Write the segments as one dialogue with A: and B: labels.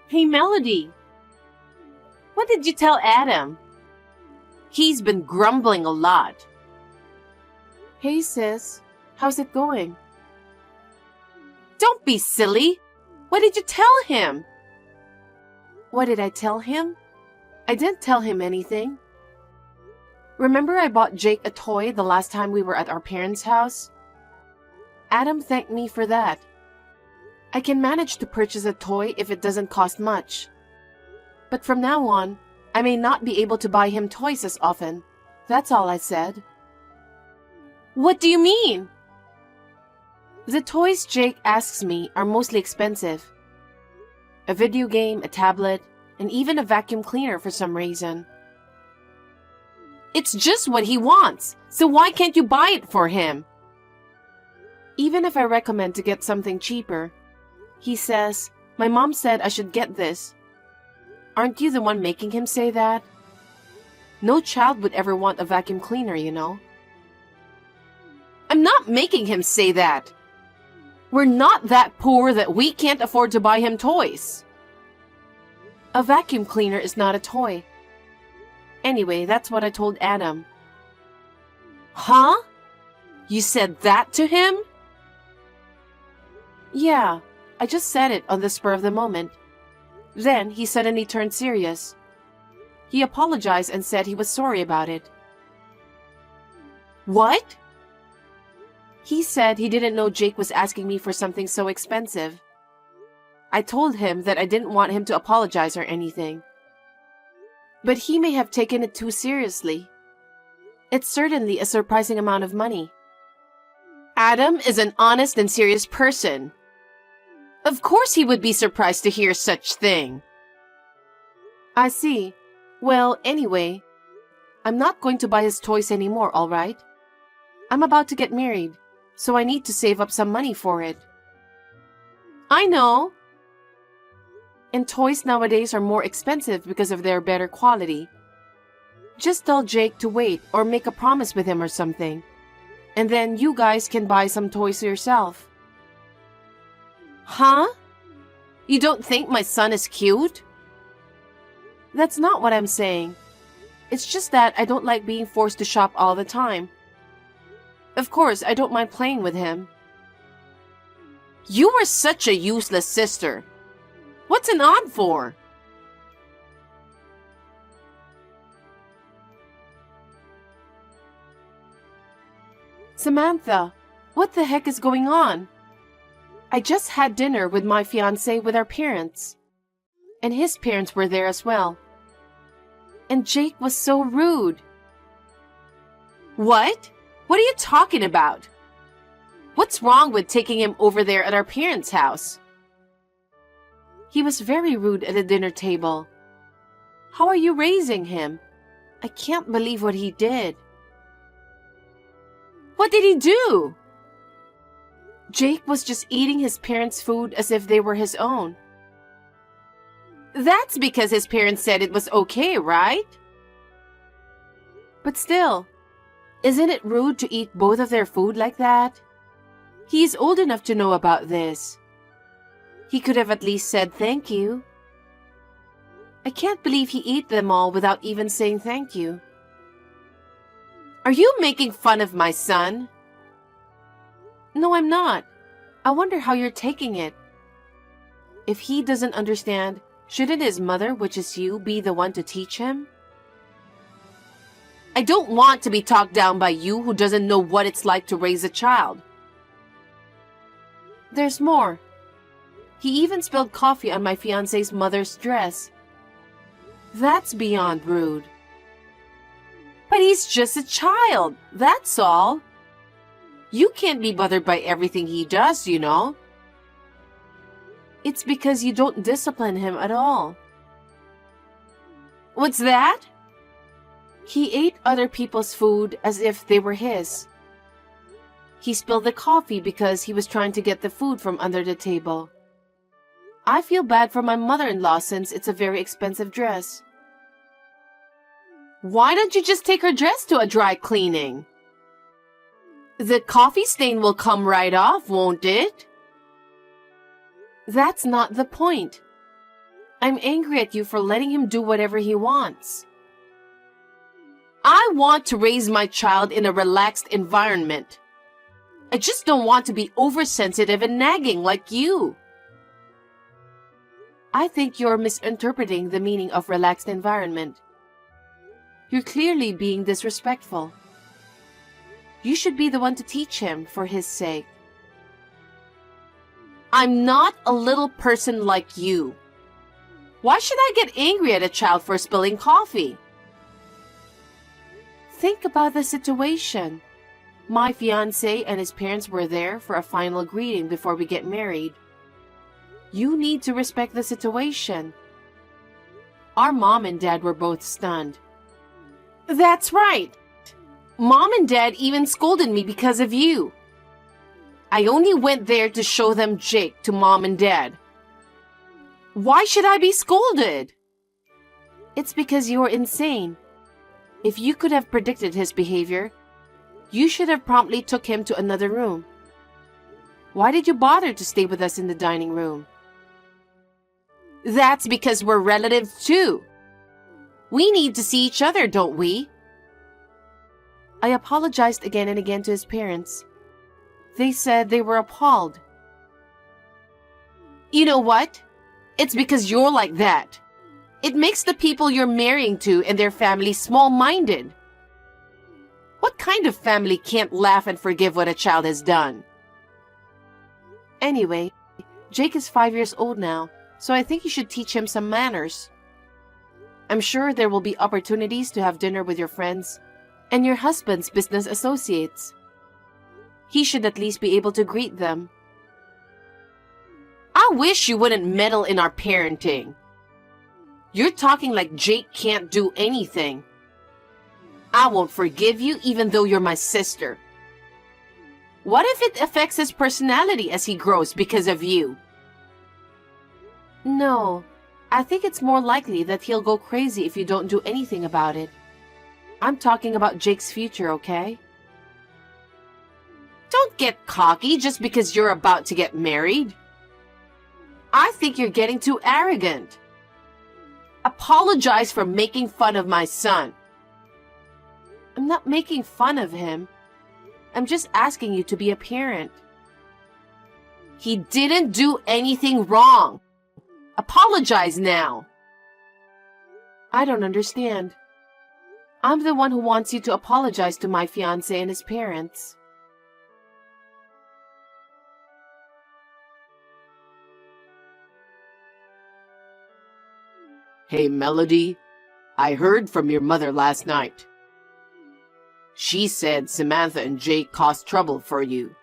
A: Hey, Melody, what did you tell Adam? He's been grumbling a lot. Hey, sis, how's it going? Don't be silly. What did you tell him? What did I tell him? I didn't tell him anything. Remember I bought Jake a toy the last time we were at our parents' house? Adam thanked me for that. I can manage to purchase a toy if it doesn't cost much. But from now on, I may not be able to buy him toys as often. That's all I said. What do you mean? The toys Jake asks me are mostly expensive. A video game, a tablet, and even a vacuum cleaner for some reason. It's just what he wants, so why can't you buy it for him? Even if I recommend to get something cheaper, he says, "My mom said I should get this." Aren't you the one making him say that? No child would ever want a vacuum cleaner, you know. I'm not making him say that. We're not that poor that we can't afford to buy him toys. A vacuum cleaner is not a toy. Anyway, that's what I told Adam. Huh? You said that to him? Yeah, I just said it on the spur of the moment. Then he suddenly turned serious. He apologized and said he was sorry about it. What? He said he didn't know Jake was asking me for something so expensive. I told him that I didn't want him to apologize or anything. But he may have taken it too seriously. It's certainly a surprising amount of money. Adam is an honest and serious person. Of course he would be surprised to hear such thing. I see. Well, anyway, I'm not going to buy his toys anymore, all right? I'm about to get married, so I need to save up some money for it. I know. And toys nowadays are more expensive because of their better quality. Just tell Jake to wait or make a promise with him or something. And then you guys can buy some toys yourself. Huh? You don't think my son is cute? That's not what I'm saying. It's just that I don't like being forced to shop all the time. Of course, I don't mind playing with him. You are such a useless sister. What's an aunt for? Samantha, what the heck is going on? I just had dinner with my fiancé with our parents. And his parents were there as well. And Jake was so rude. What? What are you talking about? What's wrong with taking him over there at our parents' house? He was very rude at the dinner table. How are you raising him? I can't believe what he did. What did he do? Jake was just eating his parents' food as if they were his own. That's because his parents said it was okay, right? But still, isn't it rude to eat both of their food like that? He's old enough to know about this. He could have at least said thank you. I can't believe he ate them all without even saying thank you. Are you making fun of my son? No, I'm not. I wonder how you're taking it. If he doesn't understand, shouldn't his mother, which is you, be the one to teach him? I don't want to be talked down by you who doesn't know what it's like to raise a child. There's more. He even spilled coffee on my fiancé's mother's dress. That's beyond rude. But he's just a child, that's all. You can't be bothered by everything he does, you know. It's because you don't discipline him at all. What's that? He ate other people's food as if they were his. He spilled the coffee because he was trying to get the food from under the table. I feel bad for my mother-in-law since it's a very expensive dress. Why don't you just take her dress to a dry cleaning? The coffee stain will come right off, won't it? That's not the point. I'm angry at you for letting him do whatever he wants. I want to raise my child in a relaxed environment. I just don't want to be oversensitive and nagging like you. I think you're misinterpreting the meaning of relaxed environment. You're clearly being disrespectful. You should be the one to teach him for his sake. I'm not a little person like you. Why should I get angry at a child for spilling coffee? Think about the situation. My fiancé and his parents were there for a final greeting before we get married. You need to respect the situation. Our mom and dad were both stunned. That's right. Mom and dad even scolded me because of you. I only went there to show them Jake to mom and dad. Why should I be scolded? It's because you're insane. If you could have predicted his behavior, you should have promptly took him to another room. Why did you bother to stay with us in the dining room? That's because we're relatives too. We need to see each other, don't we? I apologized again and again to his parents. They said they were appalled. You know what? It's because you're like that. It makes the people you're marrying to and their family small-minded. What kind of family can't laugh and forgive what a child has done? Anyway, Jake is 5 years old now, so I think you should teach him some manners. I'm sure there will be opportunities to have dinner with your friends and your husband's business associates. He should at least be able to greet them. I wish you wouldn't meddle in our parenting. You're talking like Jake can't do anything. I won't forgive you even though you're my sister. What if it affects his personality as he grows because of you? No, I think it's more likely that he'll go crazy if you don't do anything about it. I'm talking about Jake's future, okay? Don't get cocky just because you're about to get married. I think you're getting too arrogant. Apologize for making fun of my son. I'm not making fun of him. I'm just asking you to be a parent. He didn't do anything wrong. Apologize now. I don't understand. I'm the one who wants you to apologize to my fiancé and his parents.
B: Hey, Melody, I heard from your mother last night. She said Samantha and Jake caused trouble for you.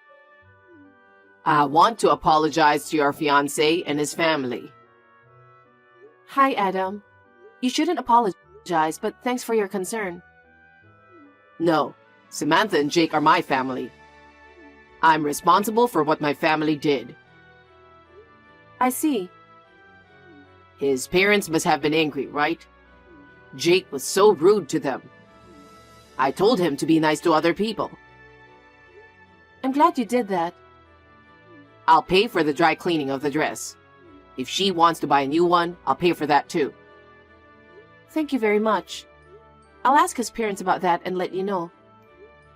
B: I want to apologize to your fiancé and his family.
A: Hi, Adam. You shouldn't apologize, but thanks for your concern.
B: No, Samantha and Jake are my family. I'm responsible for what my family did.
A: I see.
B: His parents must have been angry, right? Jake was so rude to them. I told him to be nice to other people.
A: I'm glad you did that.
B: I'll pay for the dry cleaning of the dress. If she wants to buy a new one, I'll pay for that too.
A: Thank you very much. I'll ask his parents about that and let you know.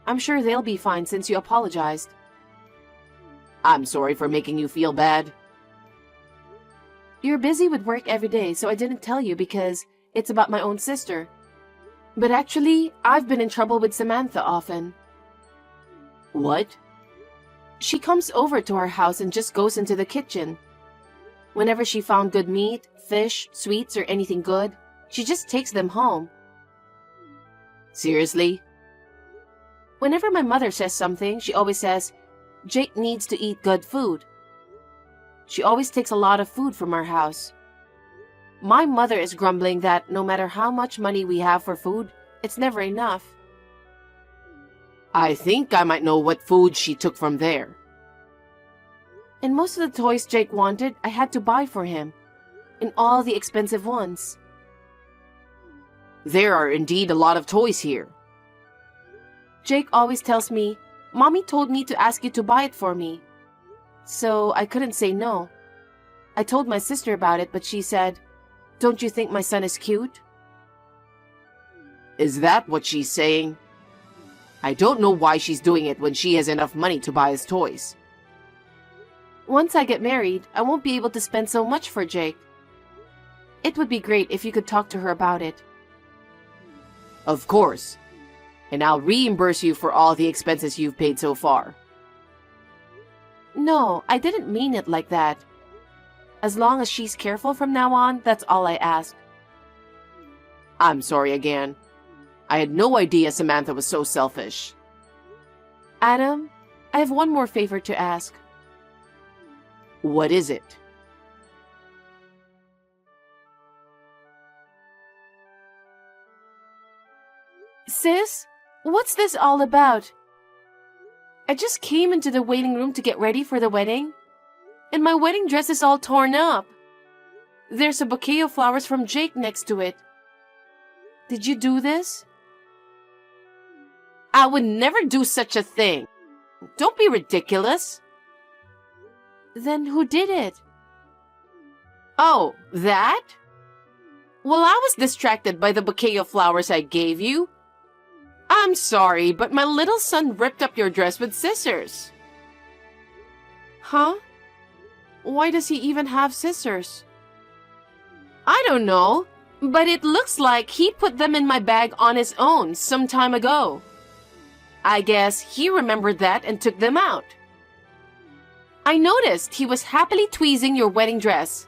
A: I'm sure they'll be fine since you apologized.
B: I'm sorry for making you feel bad.
A: You're busy with work every day, so I didn't tell you because it's about my own sister. But actually, I've been in trouble with Samantha often.
B: What?
A: She comes over to our house and just goes into the kitchen. Whenever she found good meat, fish, sweets, or anything good, she just takes them home.
B: Seriously?
A: Whenever my mother says something, she always says, Jake needs to eat good food. She always takes a lot of food from our house. My mother is grumbling that no matter how much money we have for food, it's never enough.
B: I think I might know what food she took from there.
A: And most of the toys Jake wanted, I had to buy for him. And all the expensive ones.
B: There are indeed a lot of toys here.
A: Jake always tells me, Mommy told me to ask you to buy it for me. So I couldn't say no. I told my sister about it, but she said, Don't you think my son is cute?
B: Is that what she's saying? I don't know why she's doing it when she has enough money to buy us toys.
A: Once I get married, I won't be able to spend so much for Jake. It would be great if you could talk to her about it.
B: Of course. And I'll reimburse you for all the expenses you've paid so far.
A: No, I didn't mean it like that. As long as she's careful from now on, that's all I ask.
B: I'm sorry again. I had no idea Samantha was so selfish.
A: Adam, I have one more favor to ask.
B: What is it?
A: Sis, what's this all about? I just came into the waiting room to get ready for the wedding, and my wedding dress is all torn up. There's a bouquet of flowers from Jake next to it. Did you do this?
B: I would never do such a thing. Don't be ridiculous.
A: Then who did it?
B: Oh, that? Well, I was distracted by the bouquet of flowers I gave you. I'm sorry, but my little son ripped up your dress with scissors.
A: Huh? Why does he even have scissors?
B: I don't know, but it looks like he put them in my bag on his own some time ago. I guess he remembered that and took them out. I noticed he was happily tweezing your wedding dress.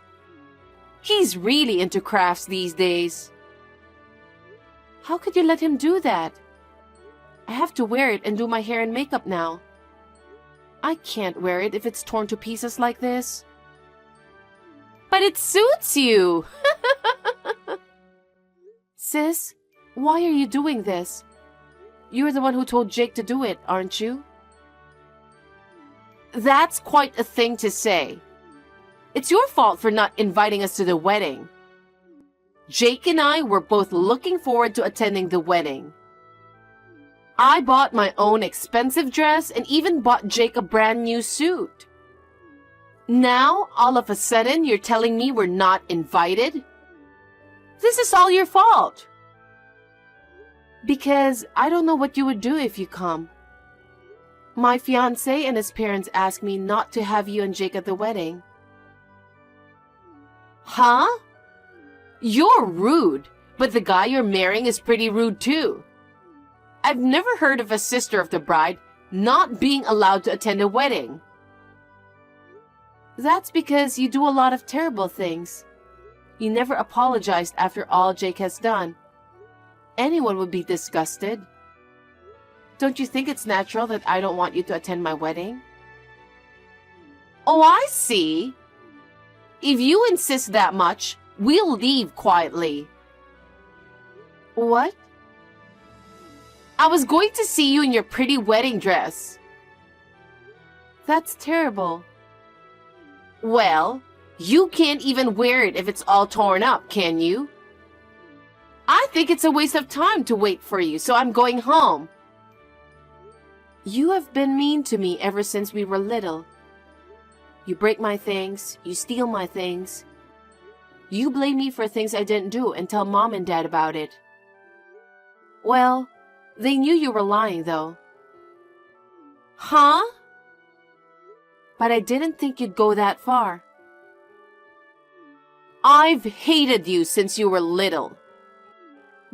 B: He's really into crafts these days.
A: How could you let him do that? I have to wear it and do my hair and makeup now. I can't wear it if it's torn to pieces like this.
B: But it suits you!
A: Sis, why are you doing this? You're the one who told Jake to do it, aren't you?
B: That's quite a thing to say. It's your fault for not inviting us to the wedding. Jake and I were both looking forward to attending the wedding. I bought my own expensive dress and even bought Jake a brand new suit. Now, all of a sudden, you're telling me we're not invited? This is all your fault.
A: Because I don't know what you would do if you come. My fiancé and his parents asked me not to have you and Jake at the wedding.
B: Huh? You're rude, but the guy you're marrying is pretty rude too. I've never heard of a sister of the bride not being allowed to attend a wedding.
A: That's because you do a lot of terrible things. You never apologized after all Jake has done. Anyone would be disgusted. Don't you think it's natural that I don't want you to attend my wedding?
B: Oh, I see. If you insist that much, we'll leave quietly.
A: What?
B: I was going to see you in your pretty wedding dress.
A: That's terrible.
B: Well, you can't even wear it if it's all torn up, can you? I think it's a waste of time to wait for you, so I'm going home.
A: You have been mean to me ever since we were little. You break my things, you steal my things. You blame me for things I didn't do and tell Mom and Dad about it. Well, they knew you were lying, though.
B: Huh?
A: But I didn't think you'd go that far.
B: I've hated you since you were little.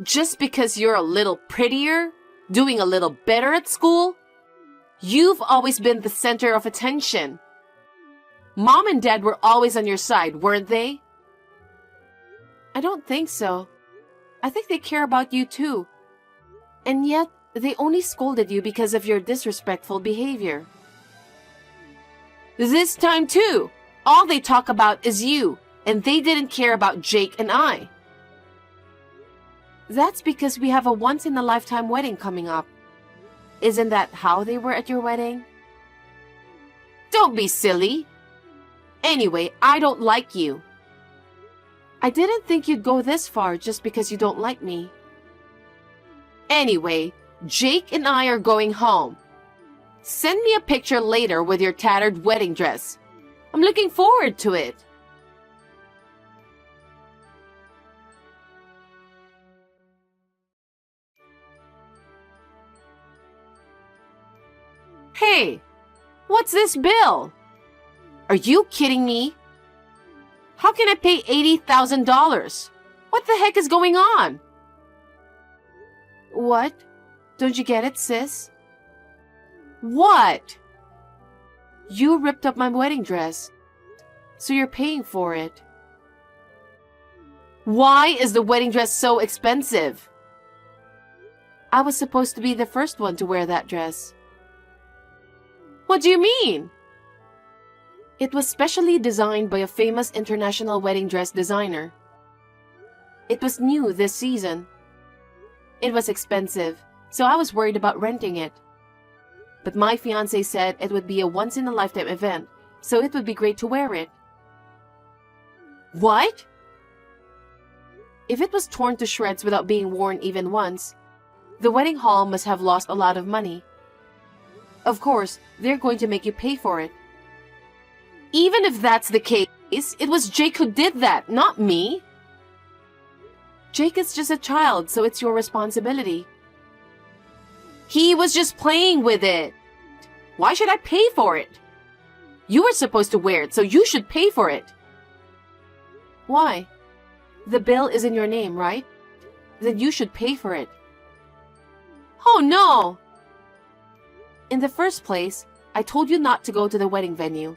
B: Just because you're a little prettier, doing a little better at school, you've always been the center of attention. Mom and Dad were always on your side, weren't they?
A: I don't think so. I think they care about you too. And yet, they only scolded you because of your disrespectful behavior.
B: This time too, all they talk about is you, and they didn't care about Jake and I.
A: That's because we have a once-in-a-lifetime wedding coming up. Isn't that how they were at your wedding?
B: Don't be silly. Anyway, I don't like you.
A: I didn't think you'd go this far just because you don't like me.
B: Anyway, Jake and I are going home. Send me a picture later with your tattered wedding dress. I'm looking forward to it.
A: Hey, what's this bill? Are you kidding me? How can I pay $80,000? What the heck is going on? What? Don't you get it, sis? What? You ripped up my wedding dress, so you're paying for it. Why is the wedding dress so expensive? I was supposed to be the first one to wear that dress. What do you mean? It was specially designed by a famous international wedding dress designer. It was new this season. It was expensive, so I was worried about renting it. But my fiancé said it would be a once-in-a-lifetime event, so it would be great to wear it. What? If it was torn to shreds without being worn even once, the wedding hall must have lost a lot of money. Of course, they're going to make you pay for it. Even if that's the case, it was Jake who did that, not me. Jake is just a child, so it's your responsibility. He was just playing with it. Why should I pay for it? You were supposed to wear it, so you should pay for it. Why? The bill is in your name, right? Then you should pay for it. Oh no! In the first place, I told you not to go to the wedding venue.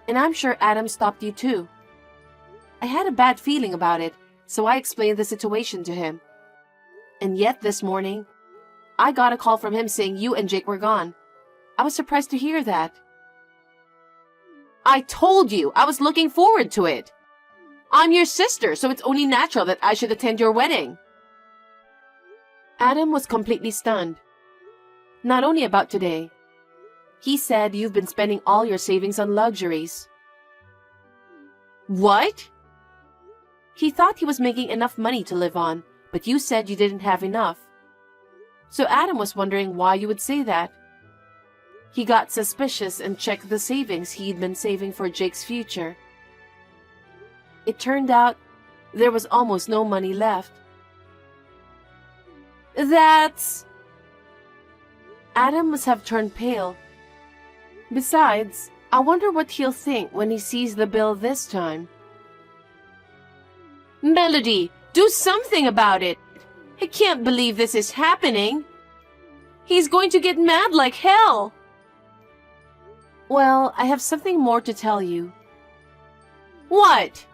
A: And I'm sure Adam stopped you too. I had a bad feeling about it, so I explained the situation to him. And yet this morning, I got a call from him saying you and Jake were gone. I was surprised to hear that. I told you I was looking forward to it. I'm your sister, so it's only natural that I should attend your wedding. Adam was completely stunned. Not only about today. He said you've been spending all your savings on luxuries. What? He thought he was making enough money to live on, but you said you didn't have enough. So Adam was wondering why you would say that. He got suspicious and checked the savings he'd been saving for Jake's future. It turned out there was almost no money left. That's... Adam must have turned pale. Besides, I wonder what he'll think when he sees the bill this time. Melody, do something about it! I can't believe this is happening! He's going to get mad like hell! Well, I have something more to tell you. What?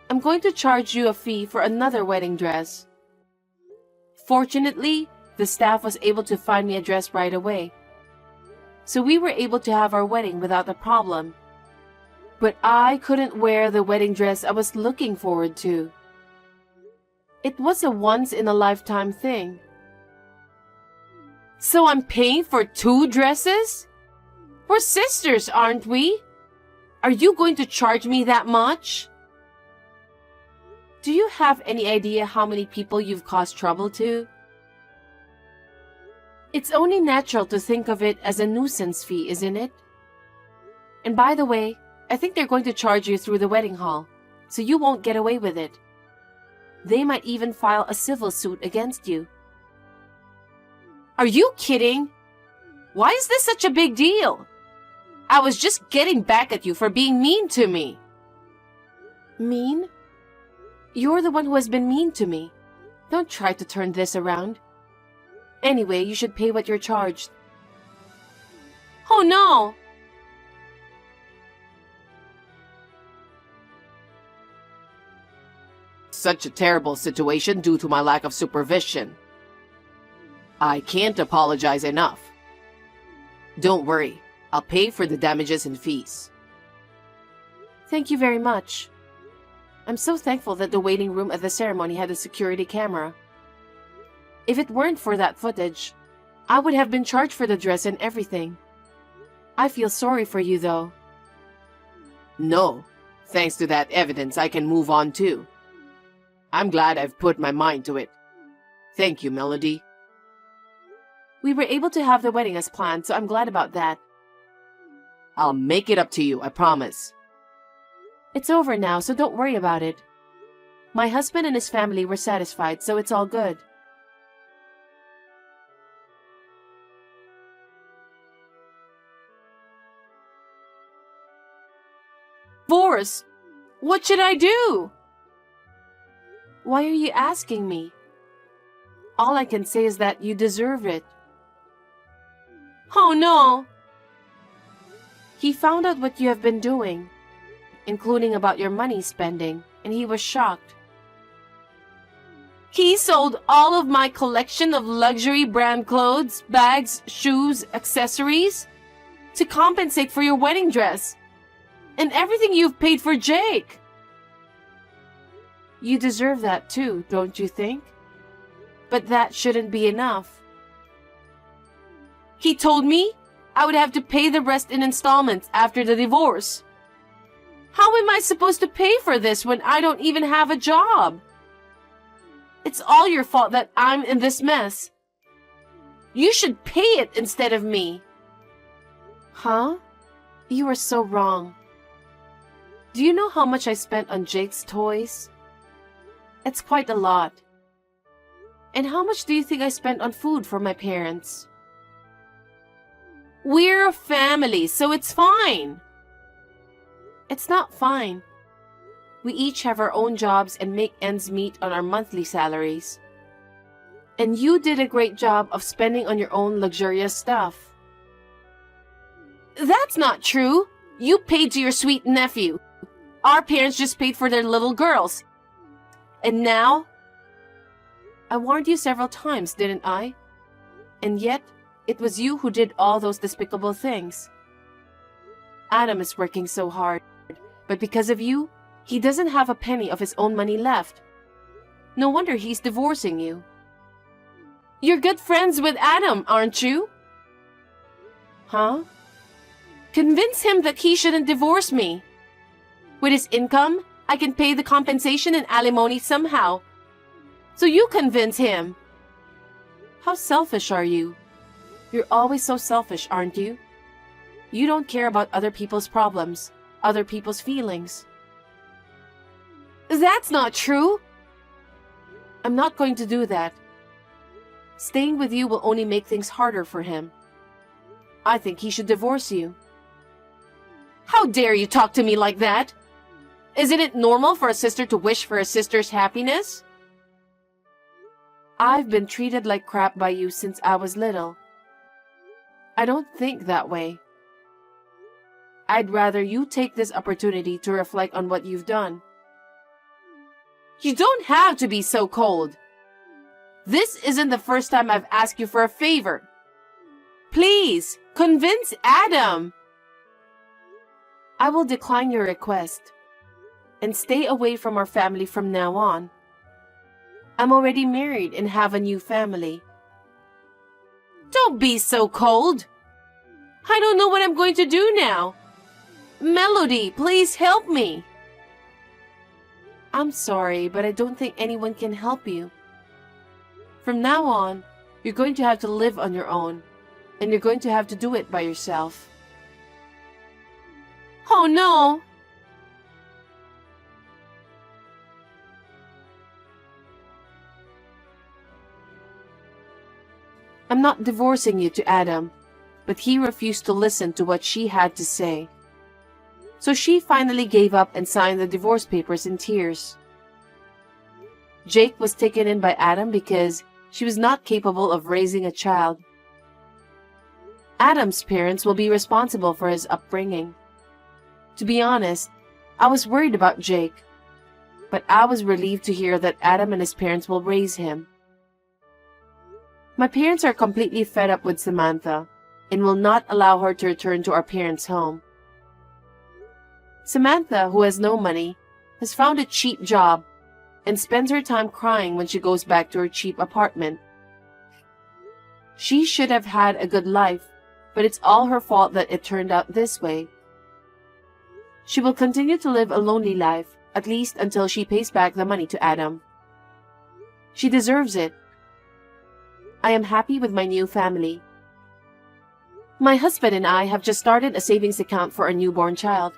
A: I'm going to charge you a fee for another wedding dress. Fortunately, the staff was able to find me a dress right away. So we were able to have our wedding without a problem. But I couldn't wear the wedding dress I was looking forward to. It was a once-in-a-lifetime thing. So I'm paying for 2 dresses? We're sisters, aren't we? Are you going to charge me that much? Do you have any idea how many people you've caused trouble to? It's only natural to think of it as a nuisance fee, isn't it? And by the way, I think they're going to charge you through the wedding hall, so you won't get away with it. They might even file a civil suit against you. Are you kidding? Why is this such a big deal? I was just getting back at you for being mean to me. Mean? You're the one who has been mean to me. Don't try to turn this around. Anyway, you should pay what you're charged. Oh no!
B: Such a terrible situation due to my lack of supervision. I can't apologize enough. Don't worry, I'll pay for the damages and fees.
A: Thank you very much. I'm so thankful that the waiting room at the ceremony had a security camera. If it weren't for that footage, I would have been charged for the dress and everything. I feel sorry for you, though.
B: No, thanks to that evidence, I can move on too. I'm glad I've put my mind to it. Thank you, Melody.
A: We were able to have the wedding as planned, so I'm glad about that.
B: I'll make it up to you, I promise.
A: It's over now, so don't worry about it. My husband and his family were satisfied, so it's all good. divorce. What should I do? Why are you asking me? All I can say is that you deserve it. Oh no! He found out what you have been doing, including about your money spending, and he was shocked. He sold all of my collection of luxury brand clothes, bags, shoes, accessories to compensate for your wedding dress and everything you've paid for Jake. You deserve that too, don't you think? But that shouldn't be enough. He told me I would have to pay the rest in installments after the divorce. How am I supposed to pay for this when I don't even have a job? It's all your fault that I'm in this mess. You should pay it instead of me. Huh? You are so wrong. Do you know how much I spent on Jake's toys? It's quite a lot. And how much do you think I spent on food for my parents? We're a family, so it's fine. It's not fine. We each have our own jobs and make ends meet on our monthly salaries. And you did a great job of spending on your own luxurious stuff. That's not true. You paid to your sweet nephew. Our parents just paid for their little girls. And now? I warned you several times, didn't I? And yet, it was you who did all those despicable things. Adam is working so hard, but because of you, he doesn't have a penny of his own money left. No wonder he's divorcing you. You're good friends with Adam, aren't you? Huh? Convince him that he shouldn't divorce me. With his income, I can pay the compensation and alimony somehow. So you convince him. How selfish are you? You're always so selfish, aren't you? You don't care about other people's problems, other people's feelings. That's not true. I'm not going to do that. Staying with you will only make things harder for him. I think he should divorce you. How dare you talk to me like that? Isn't it normal for a sister to wish for a sister's happiness? I've been treated like crap by you since I was little. I don't think that way. I'd rather you take this opportunity to reflect on what you've done. You don't have to be so cold. This isn't the first time I've asked you for a favor. Please, convince Adam. I will decline your request and stay away from our family from now on. I'm already married and have a new family. Don't be so cold. I don't know what I'm going to do now. Melody, please help me. I'm sorry, but I don't think anyone can help you. From now on, you're going to have to live on your own, and you're going to have to do it by yourself. Oh no! I'm not divorcing you to Adam, but he refused to listen to what she had to say. So she finally gave up and signed the divorce papers in tears. Jake was taken in by Adam because she was not capable of raising a child. Adam's parents will be responsible for his upbringing. To be honest, I was worried about Jake, but I was relieved to hear that Adam and his parents will raise him. My parents are completely fed up with Samantha and will not allow her to return to our parents' home. Samantha, who has no money, has found a cheap job and spends her time crying when she goes back to her cheap apartment. She should have had a good life, but it's all her fault that it turned out this way. She will continue to live a lonely life, at least until she pays back the money to Adam. She deserves it. I am happy with my new family. My husband and I have just started a savings account for our newborn child.